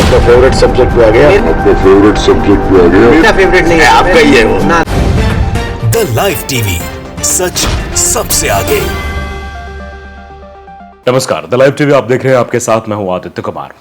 आपका favourite subject पे आ गया, आपका फेवरेट सब्जेक्ट पे आ गया। मेरा फेवरेट नहीं है, आपका ही है वो ना। द लाइव टीवी, सच सबसे आगे। नमस्कार, द लाइव टीवी आप देख रहे हैं, आपके साथ मैं हूं आदित्य कुमार।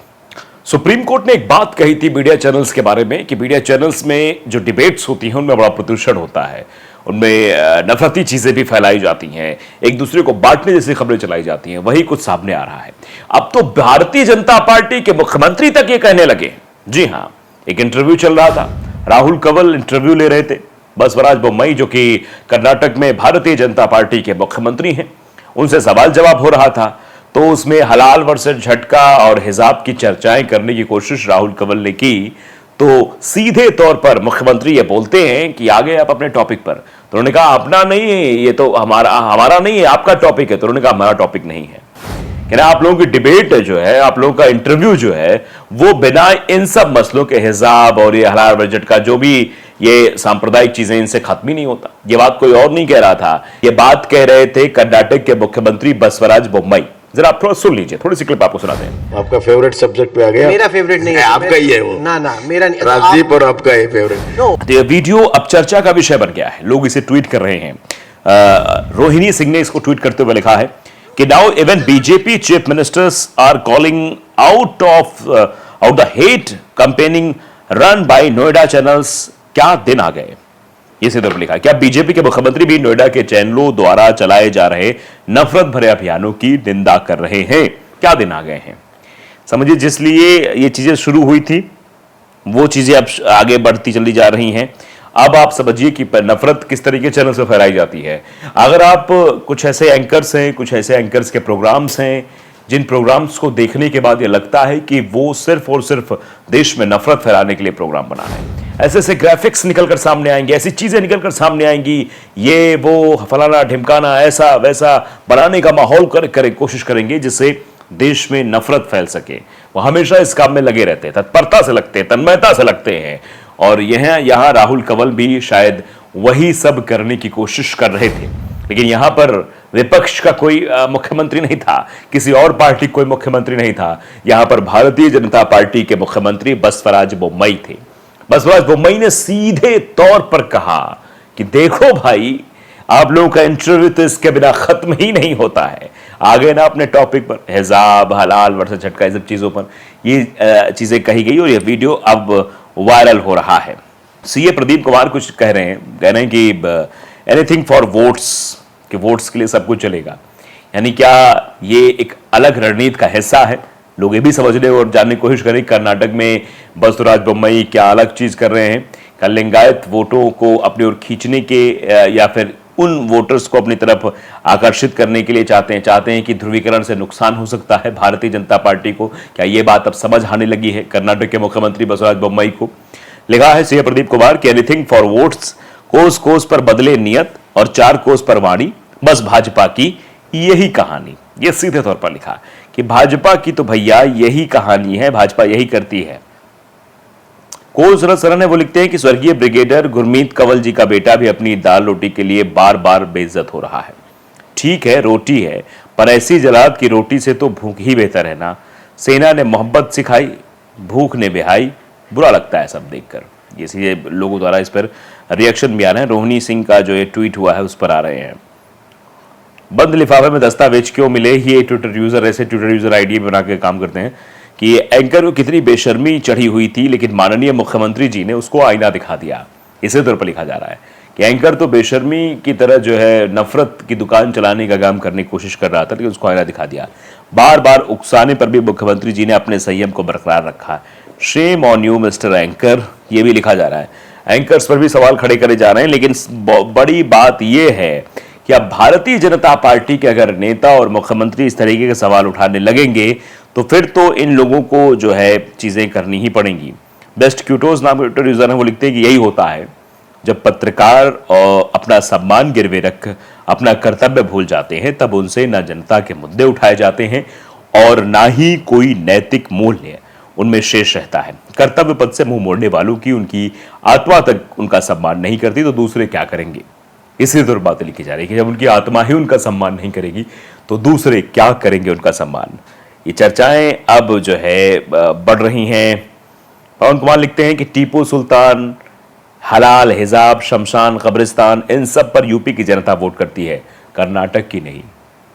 सुप्रीम कोर्ट ने एक बात कही थी मीडिया चैनल्स के बारे में कि मीडिया चैनल्स में जो डिबेट्स होती हैं उनमें बड़ा प्रदूषण होता है, उनमें नफरती चीजें भी फैलाई जाती हैं, एक दूसरे को बांटने जैसी खबरें चलाई जाती हैं। वही कुछ सामने आ रहा है। अब तो भारतीय जनता पार्टी के मुख्यमंत्री तक ये कहने लगे। जी हां, एक इंटरव्यू चल रहा था, राहुल कंवल इंटरव्यू ले रहे थे। बसवराज बोम्मई जो कि कर्नाटक में भारतीय जनता पार्टी के मुख्यमंत्री हैं, उनसे सवाल जवाब हो रहा था। तो उसमें हलाल वर्सेस झटका और हिजाब की चर्चाएं करने की कोशिश राहुल कंवल ने की। तो सीधे तौर पर मुख्यमंत्री ये बोलते हैं कि आगे आप अपने टॉपिक पर। तो उन्होंने कहा अपना नहीं है, ये तो हमारा नहीं है, आपका टॉपिक है। तो उन्होंने कहा हमारा टॉपिक नहीं है। कहना आप लोगों की डिबेट जो है, आप लोगों का इंटरव्यू जो है, वो बिना इन सब मसलों के हिजाब और ये हलाल वर्सेस झटका जो भी ये सांप्रदायिक चीजें, इनसे खत्म ही नहीं होता। ये बात कोई और नहीं कह रहा था, ये बात कह रहे थे कर्नाटक के मुख्यमंत्री बसवराज बोम्मई। जरा आप थोड़ा सुन लीजिए, थोड़ी सी क्लिप आपको सुनाते हैं। आपका फेवरेट सब्जेक्ट पे आ गया, मेरा फेवरेट नहीं है, आपका ही है वो ना ना, मेरा नहीं। राजदीप और आपका है फेवरेट। तो ये वीडियो अब चर्चा का विषय बन गया है, लोग इसे ट्वीट कर रहे हैं। रोहिणी सिंह ने इसको ट्वीट करते हुए लिखा है कि now even BJP chief ministers are calling out the hate campaigning run by Noida channels. क्या दिन आ गए, ये सीधे लिखा है। क्या बीजेपी के मुख्यमंत्री भी नोएडा के चैनलों द्वारा चलाए जा रहे नफरत भरे अभियानों की निंदा कर रहे हैं? क्या दिन आ गए हैं। समझिए, जिसलिए ये चीजें शुरू हुई थी वो चीजें अब आगे बढ़ती चली जा रही हैं। अब आप समझिए कि नफरत किस तरीके चैनल से फैलाई जाती है। अगर आप कुछ ऐसे एंकर्स हैं, कुछ ऐसे एंकर्स के प्रोग्राम्स हैं जिन प्रोग्राम्स को देखने के बाद ये लगता है कि वो सिर्फ और सिर्फ देश में नफरत फैलाने के लिए प्रोग्राम बना है, ऐसे ऐसे ग्राफिक्स निकलकर सामने आएंगे, ऐसी चीजें निकलकर सामने आएंगी, ये वो फलाना ढिमकाना ऐसा वैसा बनाने का माहौल कोशिश करेंगे जिससे देश में नफरत फैल सके। वो हमेशा इस काम में लगे रहते हैं, तत्परता से लगते हैं, तन्मयता से लगते हैं। और यहाँ राहुल कंवल भी शायद वही सब करने की कोशिश कर रहे थे। लेकिन यहां पर विपक्ष का कोई मुख्यमंत्री नहीं था, किसी और पार्टी कोई मुख्यमंत्री नहीं था। यहां पर भारतीय जनता पार्टी के मुख्यमंत्री बसवराज बोम्मई थे। बसवराज बोम्मई ने सीधे तौर पर कहा कि देखो भाई, आप लोगों का इंटरव्यू तो इसके बिना खत्म ही नहीं होता है। आगे ना अपने टॉपिक पर, हिजाब, हलाल वर्सेस झटका, इस सब चीजों पर ये चीजें कही गई और ये वीडियो अब वायरल हो रहा है। सीए प्रदीप कुमार कुछ कह रहे हैं कि एनीथिंग फॉर वोट्स, कि वोट्स के लिए सब कुछ चलेगा। यानी क्या ये एक अलग रणनीति का हिस्सा है? लोग ये भी समझने और जानने की कोशिश करें कर्नाटक में बसवराज बोम्मई क्या अलग चीज कर रहे हैं। क्या लिंगायत वोटों को अपनी ओर खींचने के या फिर उन वोटर्स को अपनी तरफ आकर्षित करने के लिए चाहते हैं कि ध्रुवीकरण से नुकसान हो सकता है भारतीय जनता पार्टी को? क्या ये बात अब समझ आने लगी है कर्नाटक के मुख्यमंत्री बसवराज बोम्मई को? लिखा है सीए प्रदीप कुमार कि एनीथिंग फॉर वोट्स, कोस कोस पर बदले नियत और चार कोस पर वाणी, बस भाजपा की यही कहानी। ये सीधे तौर पर लिखा कि भाजपा की तो भैया यही कहानी है, भाजपा यही करती है। कोस सरन है, वो लिखते हैं कि स्वर्गीय ब्रिगेडियर गुरमीत कंवल जी का बेटा भी अपनी दाल रोटी के लिए बार बार बेइज्जत हो रहा है। ठीक है, रोटी है, पर ऐसी जलाद की रोटी से तो भूख ही बेहतर है ना। सेना ने मोहब्बत सिखाई, भूख ने बिहाई। बुरा लगता है सब देखकर। ये लोगों द्वारा इस पर रिएक्शन भी आ रहे हैं। रोहिणी सिंह का जो ये ट्वीट हुआ है उस पर आ रहे हैं। बंद लिफाफे में दस्तावेज क्यों मिले? ये ट्विटर यूजर ऐसे ट्विटर यूजर आईडी बना के काम करते हैं कि ये एंकर को कितनी बेशर्मी चढ़ी हुई थी, लेकिन माननीय मुख्यमंत्री जी ने उसको आईना दिखा दिया। इसी तौर पर लिखा जा रहा है कि एंकर तो बेशर्मी की तरह जो है नफरत की दुकान चलाने का काम करने की कोशिश कर रहा था, लेकिन उसको आईना दिखा दिया। बार बार उकसाने पर भी मुख्यमंत्री जी ने अपने संयम को बरकरार रखा। Shame on you mister anchor, ये भी लिखा जा रहा है। एंकर्स पर भी सवाल खड़े करे जा रहे हैं, लेकिन बड़ी बात यह है कि अब भारतीय जनता पार्टी के अगर नेता और मुख्यमंत्री इस तरीके के सवाल उठाने लगेंगे तो फिर तो इन लोगों को जो है चीजें करनी ही पड़ेंगी। बेस्ट क्यूटोज नाम ट्विटर यूजर है, वो लिखते हैं कि यही होता है जब पत्रकार अपना सम्मान गिरवे रख अपना कर्तव्य भूल जाते हैं, तब उनसे ना जनता के मुद्दे उठाए जाते हैं और ना ही कोई नैतिक मूल्य उनमें शेष रहता है। कर्तव्य पद से मुंह मोड़ने वालों की उनकी आत्मा तक उनका सम्मान नहीं करती तो दूसरे क्या करेंगे? इसी तरह बातें लिखी जा रही है कि जब उनकी आत्मा ही उनका सम्मान नहीं करेगी तो दूसरे क्या करेंगे उनका सम्मान। ये चर्चाएं अब जो है बढ़ रही हैं पवन कुमार लिखते हैं कि टीपू सुल्तान, हलाल, हिजाब, शमशान, कब्रिस्तान, इन सब पर यूपी की जनता वोट करती है, कर्नाटक की नहीं।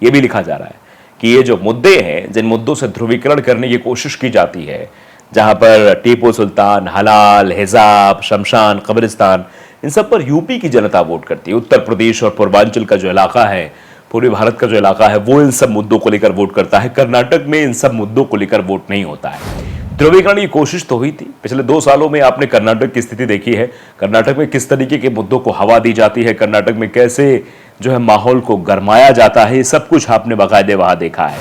ये भी लिखा जा रहा है कि ये जो मुद्दे हैं, जिन मुद्दों से ध्रुवीकरण करने की कोशिश की जाती है, जहां पर टीपू सुल्तान, हलाल, हिजाब, शमशान, कब्रिस्तान, इन सब पर यूपी की जनता वोट करती है। उत्तर प्रदेश और पूर्वांचल का जो इलाका है, पूर्वी भारत का जो इलाका है, वो इन सब मुद्दों को लेकर वोट करता है। कर्नाटक में इन सब मुद्दों को लेकर वोट नहीं होता है। ध्रुवीकरण की कोशिश तो हुई थी। पिछले 2 सालों में आपने कर्नाटक की स्थिति देखी है, कर्नाटक में किस तरीके के मुद्दों को हवा दी जाती है, कर्नाटक में कैसे जो है माहौल को गरमाया जाता है, सब कुछ आपने बाकायदे वहां देखा है।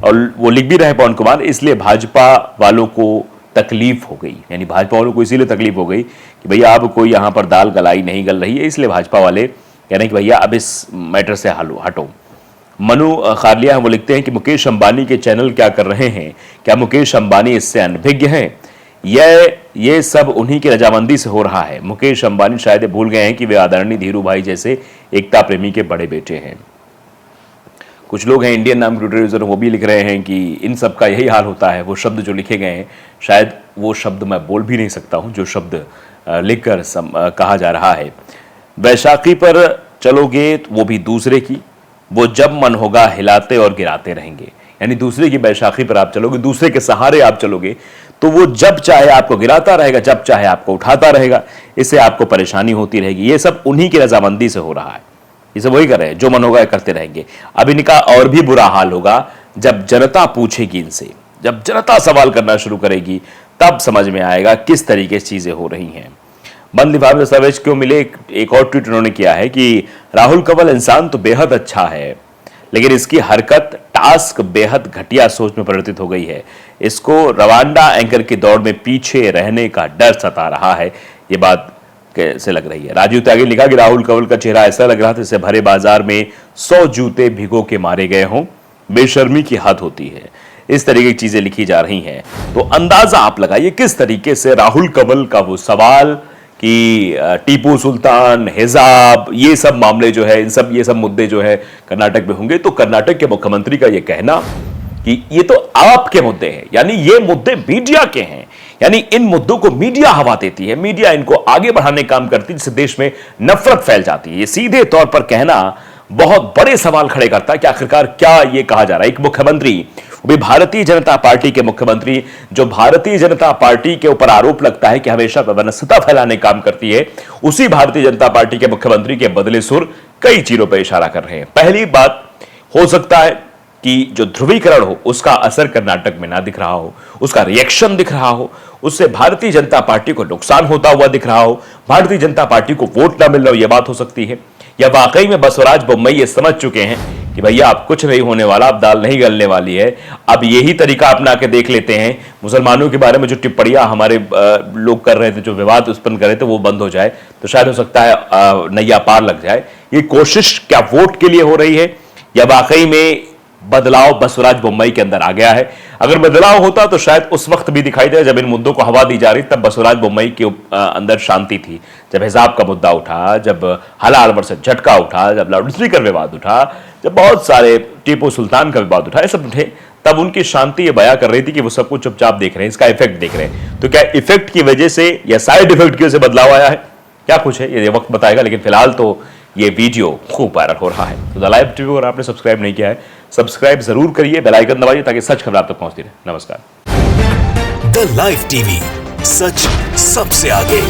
और वो लिख भी रहे पवन कुमार, इसलिए भाजपा वालों को तकलीफ हो गई, यानी भाजपा वालों को इसीलिए तकलीफ हो गई कि भैया अब कोई यहां पर दाल गलाई नहीं गल रही है, इसलिए भाजपा वाले कह रहे हैं कि भैया अब इस मैटर से हटो। मनु खारलिया वो लिखते हैं कि मुकेश अंबानी के चैनल क्या कर रहे हैं, क्या मुकेश अंबानी इससे अनभिज्ञ हैं? ये सब उन्हीं की रजामंदी से हो रहा है। मुकेश अंबानी शायद भूल गए हैं कि वे आदरणीय धीरू भाई जैसे एकता प्रेमी के बड़े बेटे हैं। कुछ लोग हैं इंडियन नाम ट्विटर यूजर, वो भी लिख रहे हैं कि इन सब का यही हाल होता है। वो शब्द जो लिखे गए हैं, शायद वो शब्द मैं बोल भी नहीं सकता हूं जो शब्द लिखकर कहा जा रहा है। वैशाखी पर चलोगे वो भी दूसरे की, वो जब मन होगा हिलाते और गिराते रहेंगे। यानी दूसरे की बैसाखी पर आप चलोगे, दूसरे के सहारे आप चलोगे, तो वो जब चाहे आपको गिराता रहेगा, जब चाहे आपको उठाता रहेगा, इससे आपको परेशानी होती रहेगी। ये सब उन्हीं की रजामंदी से हो रहा है, ये सब वही कर रहे हैं, जो मन होगा करते रहेंगे। अब इनका और भी बुरा हाल होगा जब जनता पूछेगी इनसे, जब जनता सवाल करना शुरू करेगी, तब समझ में आएगा किस तरीके से चीजें हो रही हैं। बंद लिफाफे दस्तावेज क्यों मिले, एक और ट्वीट उन्होंने किया है कि राहुल कंवल इंसान तो बेहद अच्छा है, लेकिन इसकी हरकत टास्क बेहद घटिया सोच में परिवर्तित हो गई है। इसको रवांडा एंकर की दौड़ में पीछे रहने का डर सता रहा है। ये बात कैसे लग रही है? राजीव त्यागी ने लिखा कि राहुल कंवल का चेहरा ऐसा लग रहा था जैसे भरे बाजार में 100 जूते भिगो के मारे गए हों। बेशर्मी की हद होती है। इस तरीके की चीजें लिखी जा रही हैं, तो अंदाजा आप लगाइए किस तरीके से राहुल कंवल का वो सवाल कि टीपू सुल्तान, हिजाब, ये सब मामले जो है, ये सब मुद्दे जो है कर्नाटक में होंगे। तो कर्नाटक के मुख्यमंत्री का ये कहना कि ये तो आपके मुद्दे हैं, यानी ये मुद्दे मीडिया के हैं, यानी इन मुद्दों को मीडिया हवा देती है, मीडिया इनको आगे बढ़ाने का काम करती है, जिससे देश में नफरत फैल जाती है। ये सीधे तौर पर कहना बहुत बड़े सवाल खड़े करता है कि आखिरकार क्या ये कहा जा रहा है। एक मुख्यमंत्री, भी भारतीय जनता पार्टी के मुख्यमंत्री, जो भारतीय जनता पार्टी के ऊपर आरोप लगता है कि हमेशा वैमनस्यता फैलाने काम करती है, उसी भारतीय जनता पार्टी के मुख्यमंत्री के बदले सुर कई चीजों पर इशारा कर रहे हैं। पहली बात, हो सकता है कि जो ध्रुवीकरण हो उसका असर कर्नाटक में ना दिख रहा हो, उसका रिएक्शन दिख रहा हो, उससे भारतीय जनता पार्टी को नुकसान होता हुआ दिख रहा हो, भारतीय जनता पार्टी को वोट ना मिल रहा हो, यह बात हो सकती है। या वाकई में बसवराज बोम्मई ये समझ चुके हैं कि भैया अब कुछ नहीं होने वाला, अब दाल नहीं गलने वाली है, अब यही तरीका अपना के देख लेते हैं, मुसलमानों के बारे में जो टिप्पणियां हमारे लोग कर रहे थे, जो विवाद उत्पन्न कर रहे थे, वो बंद हो जाए, तो शायद हो सकता है नैया पार लग जाए। ये कोशिश क्या वोट के लिए हो रही है या वाकई में बदलाव बसवराज बोम्मई के अंदर आ गया है? अगर बदलाव होता तो शायद उस वक्त भी दिखाई दे जब इन मुद्दों को हवा दी जा रही, तब बसवराज बोम्मई के अंदर शांति थी। जब हिजाब का मुद्दा उठा, जब हलाल वर्सेस झटका उठा, जब लाउडस्पीकर विवाद उठा, जब बहुत सारे टीपू सुल्तान का विवाद उठा, ये सब उठे, तब उनकी शांति ये बयां कर रही थी कि वो सब कुछ चुपचाप देख रहे हैं, इसका इफेक्ट देख रहे हैं। तो क्या इफेक्ट की वजह से या साइड इफेक्ट की वजह से बदलाव आया है, क्या कुछ है, ये वक्त बताएगा। लेकिन फिलहाल तो ये वीडियो खूब वायरल हो रहा है। तो द लाइव टीवी, अगर आपने सब्सक्राइब नहीं किया है, सब्सक्राइब जरूर करिए, बेल आइकन दबाइए ताकि सच खबर आप तक पहुंचती रहे। नमस्कार। द लाइव टीवी, सच सबसे आगे।